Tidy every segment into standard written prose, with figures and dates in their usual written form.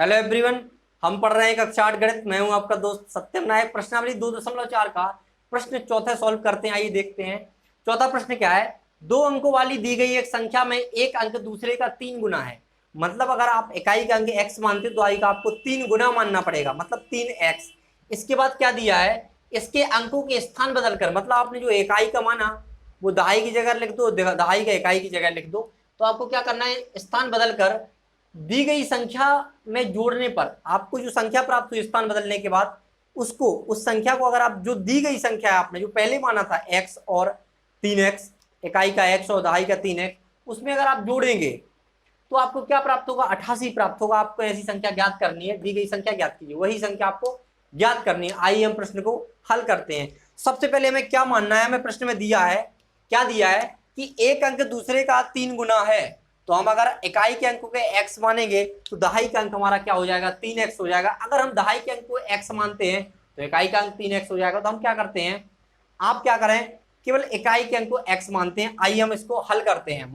Hello everyone, हम पढ़ रहे हैं कक्षा 8 गणित। मैं हूं आपका दोस्त सत्यम नायक। प्रश्नावली 2.4 का प्रश्न चौथा सॉल्व करते हैं। आइए देखते हैं चौथा प्रश्न क्या है। दो अंकों वाली दी गई एक संख्या में एक अंक दूसरे का 3 गुना है। मतलब अगर आप इकाई का अंक x मानते तो आई का आपको 3 गुना मानना पड़ेगा, मतलब 3x। इसके बाद क्या दिया है, इसके अंकों के स्थान बदल कर, मतलब आपने जो इकाई का माना वो दहाई की जगह लिख दो, दहाई का इकाई की जगह लिख दो। तो आपको क्या करना है, स्थान बदल कर दी गई संख्या में जोड़ने पर आपको जो संख्या प्राप्त हुई स्थान बदलने के बाद, उसको उस संख्या को अगर आप जो दी गई संख्या है आपने जो पहले माना था x और 3x, इकाई का x और दहाई का 3x, उसमें अगर आप जोड़ेंगे तो आपको क्या प्राप्त होगा, 88 प्राप्त होगा। आपको ऐसी संख्या ज्ञात करनी है, दी गई संख्या ज्ञात कीजिए, वही संख्या आपको ज्ञात करनी है। आइए हम प्रश्न को हल करते हैं। सबसे पहले हमें क्या मानना है, हमें प्रश्न में दिया है, क्या दिया है कि एक अंक दूसरे का 3 गुना है। तो हम अगर इकाई के अंक को x मानेंगे तो दहाई का अंक हमारा क्या हो जाएगा, 3x हो जाएगा। अगर हम दहाई के अंक को x मानते हैं तो इकाई का अंक 3x हो जाएगा। तो हम क्या करते हैं, आप क्या करें, केवल इकाई के अंक को x मानते हैं। आइए हम इसको हल करते हैं।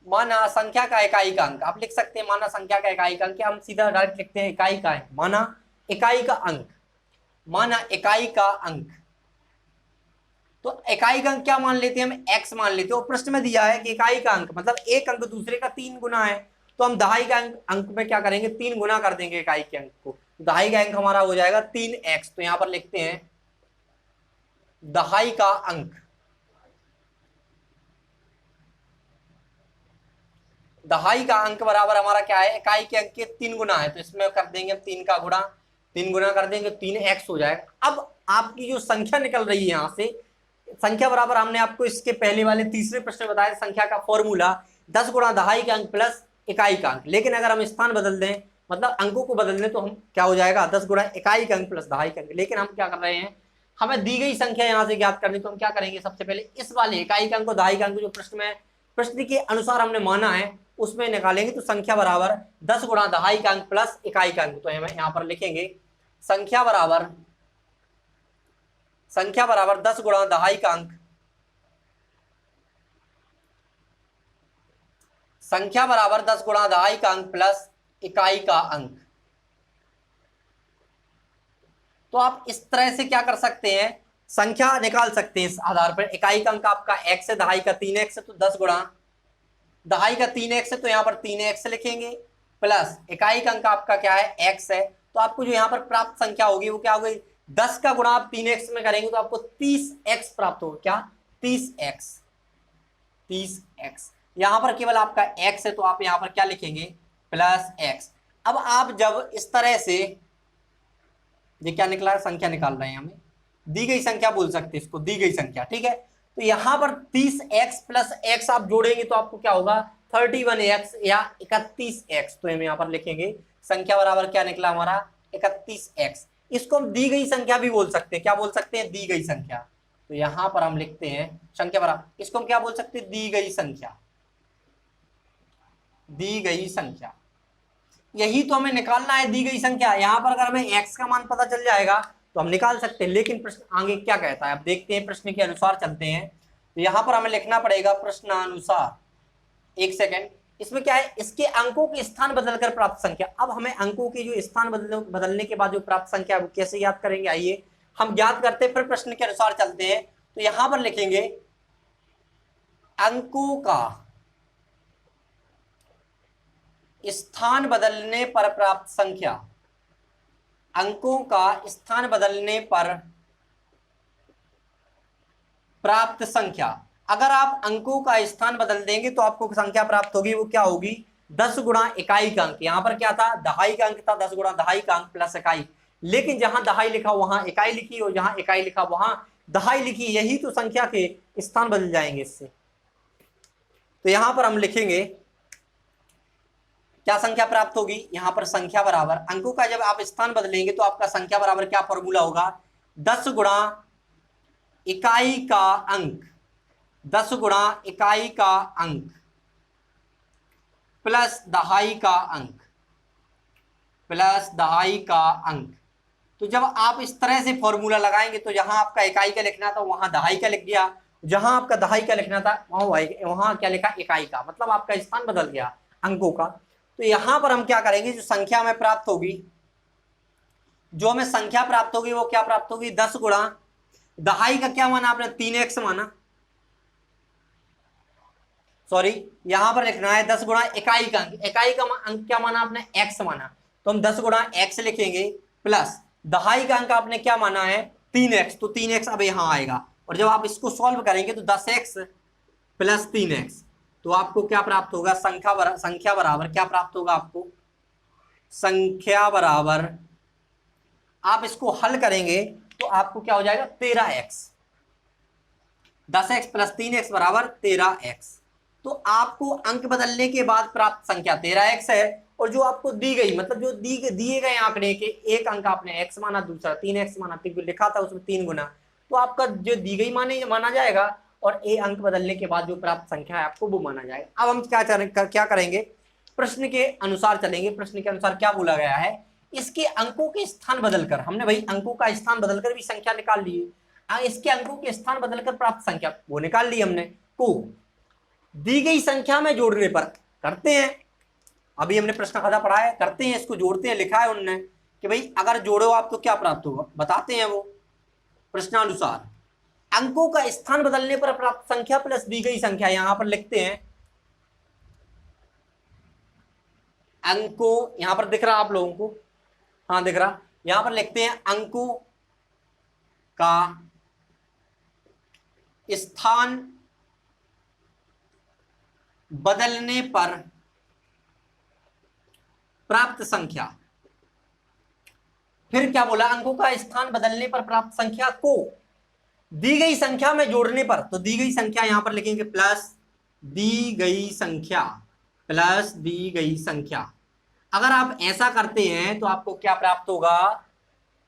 माना संख्या का इकाई का अंक, आप लिख सकते हैं माना संख्या का इकाई का अंक, हम सीधा डायरेक्ट लिखते हैं इकाई का अंक। माना इकाई का अंक, माना इकाई का अंक, तो इकाई का अंक क्या मान लेते हैं, हम x मान लेते हैं। और प्रश्न में दिया है कि इकाई का अंक मतलब एक अंक दूसरे का 3 गुना है, तो हम दहाई का अंक में क्या करेंगे, 3 गुना कर देंगे इकाई के अंक को। दहाई का अंक हमारा हो जाएगा 3x। तो यहां पर लिखते हैं दहाई का अंक, दहाई का अंक बराबर हमारा क्या है, इकाई के अंक के 3 गुना है। तो इसमें कर देंगे हम 3 का गुणा, 3 गुना कर देंगे 3x हो जाएगा। अब आपकी जो संख्या निकल रही है यहां से, संख्या बराबर हमने आपको इसके पहले वाले तीसरे प्रश्न में बताया संख्या का फॉर्मूला 10 गुणा दहाई का अंक प्लस इकाई का अंक। लेकिन अगर हम स्थान बदल दें, मतलब अंकों को बदल दें, तो हम क्या हो जाएगा, 10 गुणा इकाई का अंक प्लस दहाई का अंक। लेकिन हम क्या कर रहे हैं, हमें दी गई संख्या यहां से ज्ञात करनी, तो हम क्या करेंगे, सबसे पहले इस वाले इकाई का अंक और दहाई का अंक जो प्रश्न के अनुसार हमने माना है उसमें निकालेंगे। तो संख्या बराबर 10 गुणा दहाई का अंक प्लस इकाई का अंक। तो हम यहां पर लिखेंगे संख्या बराबर 10 गुणा दहाई का अंक, संख्या बराबर 10 गुणा दहाई का अंक प्लस इकाई का अंक। तो आप इस तरह से क्या कर सकते हैं, संख्या निकाल सकते हैं इस आधार पर। इकाई का अंक आपका x है, दहाई का 3x है, तो 10 गुणा दहाई का 3x है, तो यहाँ पर 3x लिखेंगे प्लस इकाई का अंक आपका क्या है, x है। तो आपको जो यहाँ पर प्राप्त संख्या होगी वो क्या होगी, 10 का गुणा आप 3x में करेंगे तो आपको 30x प्राप्त होगा। क्या, 30x। यहां पर केवल आपका x है, तो आप यहां पर क्या लिखेंगे, प्लस x। अब आप जब इस तरह से, ये क्या निकला, संख्या निकाल रहे हैं, हमें दी गई संख्या बोल सकते हैं इसको, दी गई संख्या, ठीक है। तो यहां पर 30x प्लस x आप जोड़ेंगे तो आपको क्या होगा, 31x या 31x। तो हम यहां पर लिखेंगे संख्या बराबर क्या निकला हमारा, 31x। इसको हम दी गई संख्या भी बोल सकते हैं, क्या बोल सकते हैं, दी गई संख्या। तो यहां पर हम लिखते हैं संख्या बराबर, इसको हम क्या बोल सकते हैं, दी गई संख्या, दी गई संख्या। यही तो हमें निकालना है, दी गई संख्या। यहां पर अगर हमें x का मान पता चल जाएगा तो हम निकाल सकते हैं। लेकिन प्रश्न आगे क्या कहता है, अब देखते हैं, प्रश्न के अनुसार चलते हैं। तो यहां पर हमें लिखना पड़ेगा प्रश्नानुसार, एक सेकेंड, इसमें क्या है, इसके अंकों के स्थान बदलकर प्राप्त संख्या। अब हमें अंकों के जो स्थान बदलने के बाद जो प्राप्त संख्या वो कैसे याद करेंगे, आइए हम ज्ञात करते हैं, फिर प्रश्न के अनुसार चलते हैं। तो यहां पर लिखेंगे अंकों का स्थान बदलने पर प्राप्त संख्या, अंकों का स्थान बदलने पर प्राप्त संख्या। अगर आप अंकों का स्थान बदल देंगे तो आपको संख्या प्राप्त होगी, वो क्या होगी, 10 गुणा इकाई का अंक। यहां पर क्या था, दहाई का अंक था, 10 गुणा दहाई का अंक प्लस इकाई। लेकिन जहां दहाई लिखा वहां इकाई लिखी, और जहां इकाई लिखा वहां दहाई लिखी, यही तो संख्या के स्थान बदल जाएंगे इससे। तो यहां पर हम लिखेंगे क्या संख्या प्राप्त होगी, यहां पर संख्या बराबर अंकों का जब आप स्थान बदलेंगे तो आपका संख्या बराबर क्या फॉर्मूला होगा, 10 गुणा इकाई का अंक, 10 गुणा इकाई का अंक प्लस दहाई का अंक, प्लस दहाई का अंक। तो जब आप इस तरह से फॉर्मूला लगाएंगे तो जहां आपका इकाई का लिखना था वहां दहाई का लिख दिया, जहां आपका दहाई का लिखना था वहां क्या लिखा, इकाई का, मतलब आपका स्थान बदल गया अंकों का। तो यहां पर हम क्या करेंगे, जो संख्या हमें प्राप्त होगी, जो हमें संख्या प्राप्त होगी वो क्या प्राप्त होगी, 10 गुणा दहाई का क्या माना आपने, 3x माना, सॉरी यहां पर लिखना है 10 गुणा इकाई का अंक, इकाई का अंक क्या माना आपने, x माना, तो हम 10 गुणा x लिखेंगे प्लस दहाई का अंक आपने क्या माना है 3x, तो 3x अब यहां आएगा, और जब आप इसको सॉल्व करेंगे तो 10x प्लस 3x, तो आपको क्या प्राप्त होगा, संख्या बराबर क्या प्राप्त होगा आपको, संख्या बराबर, आप इसको हल करेंगे तो आपको क्या हो जाएगा 13x, 10x प्लस 3x बराबर 13x। तो आपको अंक बदलने के बाद प्राप्त संख्या 13x है, और जो आपको दी गई, मतलब जो दिए गए आंकड़े के एक अंक आपने x माना, दूसरा 3x माना, लिखा था उसमें 3 गुना, तो आपका जो दी गई माना जाएगा, और ए अंक बदलने के बाद जो प्राप्त संख्या है आपको वो माना जाएगा। अब हम क्या करेंगे, प्रश्न के अनुसार चलेंगे। प्रश्न के अनुसार क्या बोला गया है, इसके अंकों के स्थान बदलकर, हमने भाई अंकों का स्थान बदलकर भी संख्या निकाल ली है, इसके अंकों के स्थान बदलकर प्राप्त संख्या वो निकाल ली हमने, को दी गई संख्या में जोड़ने पर करते हैं, अभी हमने प्रश्न खाता पढ़ा है, करते हैं इसको जोड़ते हैं, लिखा है उन्होंने कि भाई अगर जोड़ो आप तो क्या प्राप्त होगा, बताते हैं वो प्रश्नानुसार। अंकों का स्थान बदलने पर प्राप्त संख्या प्लस दी गई संख्या, यहां पर लिखते हैं अंकों, यहां पर दिख रहा आप लोगों को, हाँ दिख रहा, यहां पर लिखते हैं अंकों का स्थान बदलने पर प्राप्त संख्या, फिर क्या बोला, अंकों का स्थान बदलने पर प्राप्त संख्या को दी गई संख्या में जोड़ने पर, तो दी गई संख्या यहां पर लिखेंगे प्लस दी गई संख्या, प्लस दी गई संख्या। अगर आप ऐसा करते हैं तो आपको क्या प्राप्त होगा,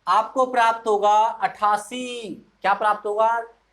आपको प्राप्त होगा 88, क्या प्राप्त होगा,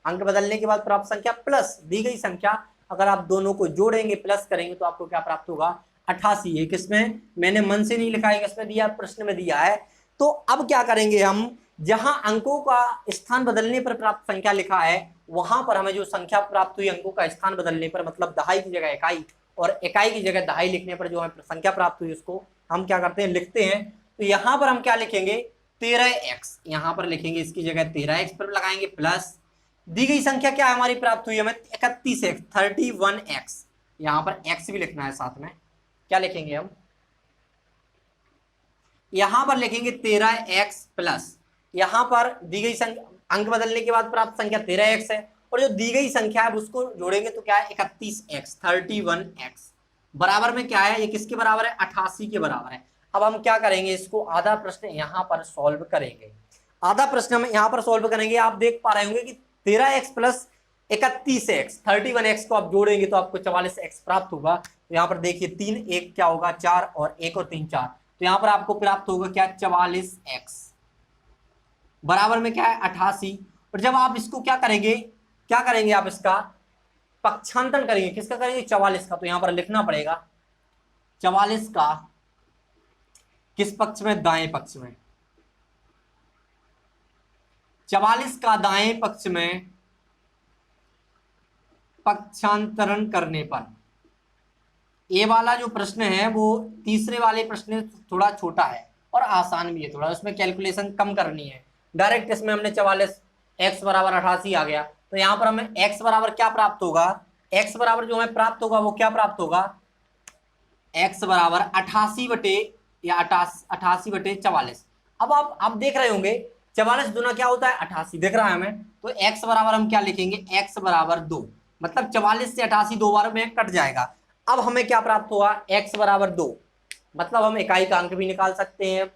अंक बदलने के बाद प्राप्त संख्या प्लस दी गई संख्या, अगर आप दोनों को जोड़ेंगे प्लस करेंगे तो आपको क्या प्राप्त होगा 88 है। किसमें, मैंने मन से नहीं लिखा है, किसमें दिया, प्रश्न में दिया है। तो अब क्या करेंगे हम, जहां अंकों का स्थान बदलने पर प्राप्त संख्या लिखा है वहां पर हमें जो संख्या प्राप्त हुई अंकों का स्थान बदलने पर, मतलब दहाई की जगह इकाई और इकाई की जगह दहाई लिखने पर जो हमें संख्या प्राप्त हुई उसको हम क्या करते हैं, लिखते हैं। तो यहां पर हम क्या लिखेंगे 13x, यहां पर लिखेंगे इसकी जगह 13x पर लगाएंगे प्लस दी गई संख्या क्या हमारी प्राप्त हुई हमें 31x, 31x, यहां पर x भी लिखना है साथ में, क्या लिखेंगे हम, यहां पर लिखेंगे 13x प्लस, यहां पर दी गई संख्या अंक बदलने के बाद प्राप्त संख्या 13x है, और जो दी गई संख्या है उसको जोड़ेंगे तो क्या है 31x, 31x बराबर में क्या है, ये किसके बराबर है 88 के बराबर है। अब हम क्या करेंगे, इसको आधा प्रश्न यहां पर सॉल्व करेंगे, आधा प्रश्न हम यहां पर सॉल्व करेंगे। आप देख पा रहे होंगे कि 13x प्लस 31x, 31x को आप जोड़ेंगे तो आपको 44x प्राप्त होगा। तो यहाँ पर देखिए 3 1 क्या होगा 4, और 1 और 3 4, तो यहाँ पर आपको प्राप्त होगा क्या 44x बराबर में क्या है 88। और जब आप इसको क्या करेंगे आप इसका पक्षांतरण करेंगे, किसका करेंगे 44 का, तो यहाँ पर लिखना पड़ेगा 44 का किस पक्ष में, दाएं पक्ष में, 44 का दाएं पक्ष में पक्षांतरण करने पर। ये वाला जो प्रश्न है वो तीसरे वाले प्रश्न थोड़ा छोटा है और आसान भी है थोड़ा, उसमें कैलकुलेशन कम करनी है। डायरेक्ट इसमें हमने 44x बराबर 88 आ गया, तो यहाँ पर हमें x बराबर क्या प्राप्त होगा, x बराबर जो हमें प्राप्त होगा वो क्या प्राप्त होगा, x बराबर 88 बटे 44। अब आप देख रहे होंगे 44 दूना क्या होता है 88 दिख रहा है हमें, तो x बराबर हम क्या लिखेंगे, x बराबर 2, मतलब 44 से 88 दो बार में कट जाएगा। अब हमें क्या प्राप्त हुआ x बराबर 2, मतलब हम इकाई का अंक भी निकाल सकते हैं,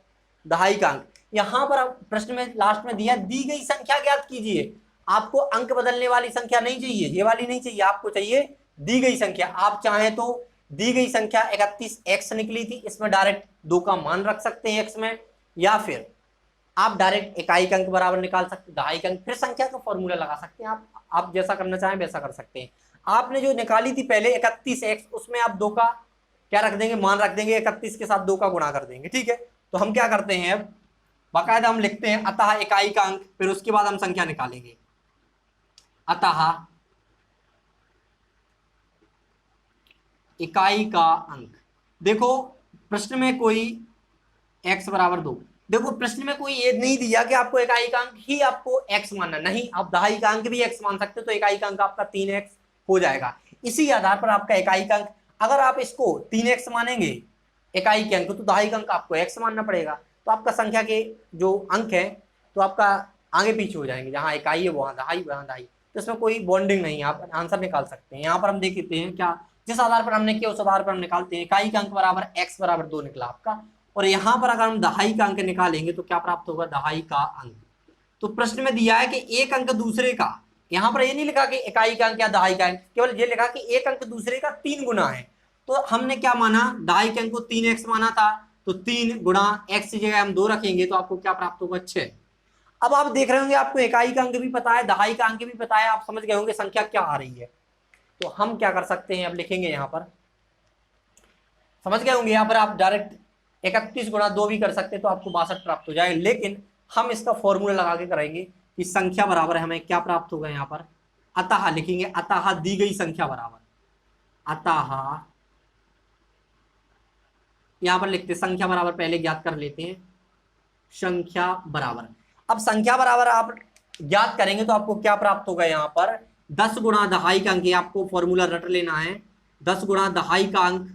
दहाई का अंक। यहां पर प्रश्न में लास्ट में दिया दी गई संख्या ज्ञात कीजिए, आपको अंक बदलने वाली संख्या नहीं चाहिए, ये वाली नहीं चाहिए, आपको चाहिए दी गई संख्या। आप चाहें तो दी गई संख्या 31x निकली थी, इसमें डायरेक्ट 2 का मान रख सकते हैं x में, या फिर आप डायरेक्ट इकाई का अंक बराबर निकाल सकते हैं, दहाई का अंक, फिर संख्या का फॉर्मूला लगा सकते हैं। आप जैसा करना चाहें वैसा कर सकते हैं। आपने जो निकाली थी पहले 31x, उसमें आप 2 का क्या रख देंगे, मान रख देंगे, 31 के साथ 2 का गुणा कर देंगे, ठीक है। तो हम क्या करते हैं अब बाकायदा हम लिखते हैं अतः इकाई का अंक, फिर उसके बाद हम संख्या निकालेंगे, अतः इकाई का अंक। देखो प्रश्न में कोई x बराबर 2, देखो प्रश्न में कोई ये नहीं दिया कि आपको इकाई का अंक ही आपको x मानना, नहीं, आप दहाई का अंक भी x मान सकते हो, तो इकाई का अंक आपका 3x हो जाएगा। इसी आधार पर आपका इकाई का अंक, अगर आप इसको 3x मानेंगे इकाई के अंक, तो दहाई का अंक आपको x मानना पड़ेगा, तो आपका संख्या के जो अंक है तो आपका आगे पीछे हो जाएंगे, जहां इकाई है वहां दहाई, वहां दहाई, तो इसमें कोई बॉन्डिंग नहीं है, आप आंसर निकाल सकते हैं। यहाँ पर हम देख लेते हैं क्या, जिस आधार पर हमने किया उस आधार पर हम निकालते हैं। इकाई का अंक बराबर x बराबर 2 निकला आपका, और यहाँ पर अगर हम दहाई का अंक निकालेंगे तो क्या प्राप्त होगा, दहाई का अंक। तो प्रश्न में दिया है कि एक अंक दूसरे का, यहाँ पर ये नहीं लिखा कि इकाई का अंक या दहाई का अंक, केवल ये लिखा कि एक अंक दूसरे का 3 गुना है। तो हमने क्या माना, दहाई के अंक को 3x माना था, तो 3 गुणा x की जगह हम 2 रखेंगे तो आपको क्या प्राप्त होगा, 6। अब आप देख रहे होंगे आपको इकाई का अंक भी पता है, दहाई का अंक भी पता है, आप समझ गए होंगे संख्या क्या आ रही है। तो हम क्या कर सकते हैं, अब लिखेंगे यहाँ पर, समझ गए होंगे, यहाँ पर आप डायरेक्ट 31 गुणा 2 भी कर सकते हैं तो आपको 62 प्राप्त हो जाएगा, लेकिन हम इसका फॉर्मूला लगा के करेंगे कि संख्या बराबर हमें क्या प्राप्त होगा, यहाँ पर अतः लिखेंगे, अतः दी गई संख्या बराबर, अतः यहां पर लिखते संख्या बराबर, पहले ज्ञात कर लेते हैं संख्या बराबर। अब संख्या बराबर आप ज्ञात करेंगे तो आपको क्या प्राप्त होगा, यहाँ पर 10 गुणा दहाई का अंक, आपको फॉर्मूला रट लेना है, 10 गुणा दहाई का अंक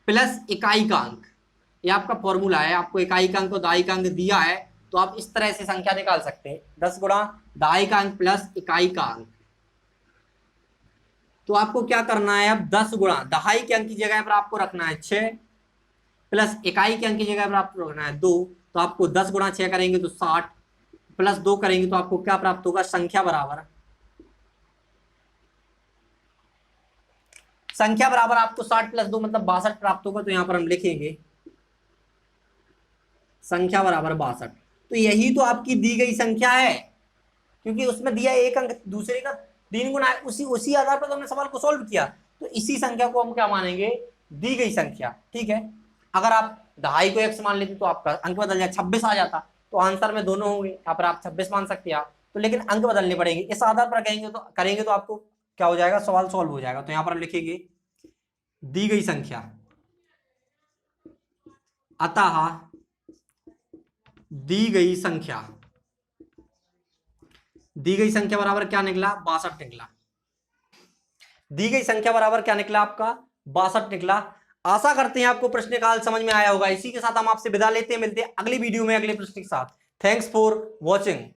प्लस इकाई का अंक, ये आपका फॉर्मूला है। आपको इकाई का अंक और दहाई का अंक दिया है तो आप इस तरह से संख्या निकाल सकते हैं, 10 गुणा दहाई का अंक प्लस इकाई का अंक। तो आपको क्या करना है, अब 10 गुणा दहाई के अंक की जगह पर आपको रखना है 6, प्लस इकाई के अंक की जगह पर आपको रखना है 2, तो आपको 10 गुणा 6 करेंगे तो 60, प्लस 2 करेंगे तो आपको क्या प्राप्त होगा, संख्या बराबर, संख्या बराबर आपको 60 प्लस 2 मतलब 62 प्राप्त होगा। तो यहां पर हम लिखेंगे संख्या बराबर 62। तो यही तो आपकी दी गई संख्या है, क्योंकि उसमें दिया एक अंक दूसरे का 3 गुना है, उसी आधार पर तो हमने सवाल को सॉल्व किया, तो इसी संख्या को हम क्या मानेंगे, दी गई संख्या। ठीक है, अगर आप दहाई को x मान लेते तो आपका अंक बदल जाए, 26 आ जाता, तो आंसर में दोनों होंगे, यहाँ पर आप 26 मान सकते हैं आप, तो लेकिन अंक बदलने पड़ेंगे, इस आधार पर करेंगे तो आपको क्या हो जाएगा, सवाल सॉल्व हो जाएगा। तो यहाँ पर हम लिखेंगे दी गई संख्या, अतः दी गई संख्या, दी गई संख्या बराबर क्या निकला, 62 निकला। दी गई संख्या बराबर क्या निकला आपका, 62 निकला। आशा करते हैं आपको प्रश्न का हल समझ में आया होगा। इसी के साथ हम आपसे विदा लेते हैं, मिलते हैं अगली वीडियो में अगले प्रश्न के साथ। Thanks for watching.